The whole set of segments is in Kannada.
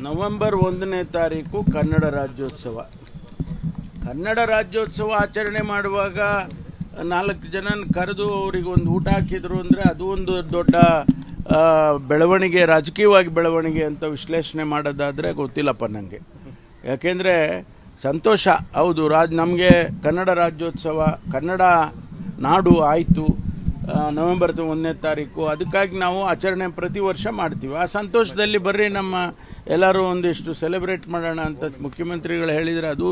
ನವೆಂಬರ್ 1ನೇ ತಾರೀಕು ಕನ್ನಡ ರಾಜ್ಯೋತ್ಸವ. ಕನ್ನಡ ರಾಜ್ಯೋತ್ಸವ ಆಚರಣೆ ಮಾಡುವಾಗ 4 ಜನನ ಕರೆದು ಅವರಿಗೆ ಒಂದು ಊಟ ಹಾಕಿದ್ರು ಅಂದರೆ ಅದು ಒಂದು ದೊಡ್ಡ ಬೆಳವಣಿಗೆ, ರಾಜಕೀಯವಾಗಿ ಬೆಳವಣಿಗೆ ಅಂತ ವಿಶ್ಲೇಷಣೆ ಮಾಡೋದಾದರೆ ಗೊತ್ತಿಲ್ಲಪ್ಪ ನನಗೆ. ಯಾಕೆಂದರೆ ಸಂತೋಷ, ಹೌದು, ನಮಗೆ ಕನ್ನಡ ರಾಜ್ಯೋತ್ಸವ, ಕನ್ನಡ ನಾಡು ಆಯಿತು ನವೆಂಬರ್ 1ನೇ ತಾರೀಕು. ಅದಕ್ಕಾಗಿ ನಾವು ಆಚರಣೆ ಪ್ರತಿ ವರ್ಷ ಮಾಡ್ತೀವಿ. ಆ ಸಂತೋಷದಲ್ಲಿ ಬರ್ರಿ ನಮ್ಮ ಎಲ್ಲರೂ ಒಂದಿಷ್ಟು ಸೆಲೆಬ್ರೇಟ್ ಮಾಡೋಣ ಅಂತ ಮುಖ್ಯಮಂತ್ರಿಗಳು ಹೇಳಿದರೆ ಅದೂ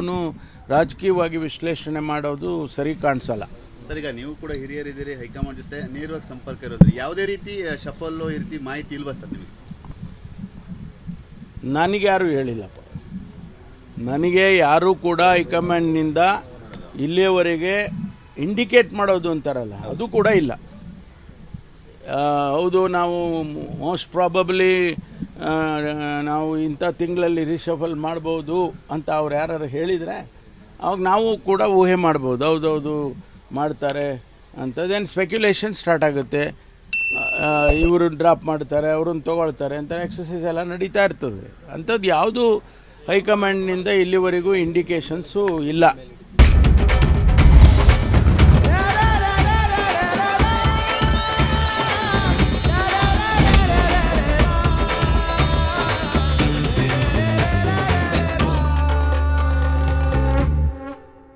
ರಾಜಕೀಯವಾಗಿ ವಿಶ್ಲೇಷಣೆ ಮಾಡೋದು ಸರಿ ಕಾಣಿಸಲ್ಲ. ಸರ್, ಈಗ ನೀವು ಕೂಡ ಹಿರಿಯರಿದ್ದೀರಿ, ಹೈಕಮಾಂಡ್ ಜೊತೆ ನೇರವಾಗಿ ಸಂಪರ್ಕ ಇರೋದ್ರಿ, ಯಾವುದೇ ರೀತಿ ಶಫಲ್ಲೋ ಈ ರೀತಿ ಮಾಹಿತಿ ಇಲ್ವಾ ಸರ್ ನಿಮಗೆ? ನನಗೆ ಯಾರೂ ಹೇಳಿಲ್ಲಪ್ಪ. ನನಗೆ ಯಾರೂ ಕೂಡ ಹೈಕಮಾಂಡ್ನಿಂದ ಇಲ್ಲಿಯವರೆಗೆ ಇಂಡಿಕೇಟ್ ಮಾಡೋದು ಅಂತಾರಲ್ಲ, ಅದು ಕೂಡ ಇಲ್ಲ. ಹೌದು, ನಾವು ಮೋಸ್ಟ್ ಪ್ರಾಬಬ್ಲಿ ನಾವು ಇಂಥ ತಿಂಗಳಲ್ಲಿ ರಿಶಫಲ್ ಮಾಡ್ಬೋದು ಅಂತ ಅವ್ರು ಯಾರು ಹೇಳಿದರೆ ಅವಾಗ ನಾವು ಕೂಡ ಊಹೆ ಮಾಡ್ಬೋದು, ಹೌದೌದು ಮಾಡ್ತಾರೆ ಅಂಥದ್ದೇನು ಸ್ಪೆಕ್ಯುಲೇಷನ್ ಸ್ಟಾರ್ಟ್ ಆಗುತ್ತೆ. ಇವರು ಡ್ರಾಪ್ ಮಾಡ್ತಾರೆ, ಅವ್ರನ್ನ ತೊಗೊಳ್ತಾರೆ ಅಂತ ಎಕ್ಸಸೈಸ್ ಎಲ್ಲ ನಡೀತಾ ಇರ್ತದೆ. ಅಂಥದ್ದು ಯಾವುದು ಹೈಕಮಾಂಡ್ನಿಂದ ಇಲ್ಲಿವರೆಗೂ ಇಂಡಿಕೇಷನ್ಸು ಇಲ್ಲ.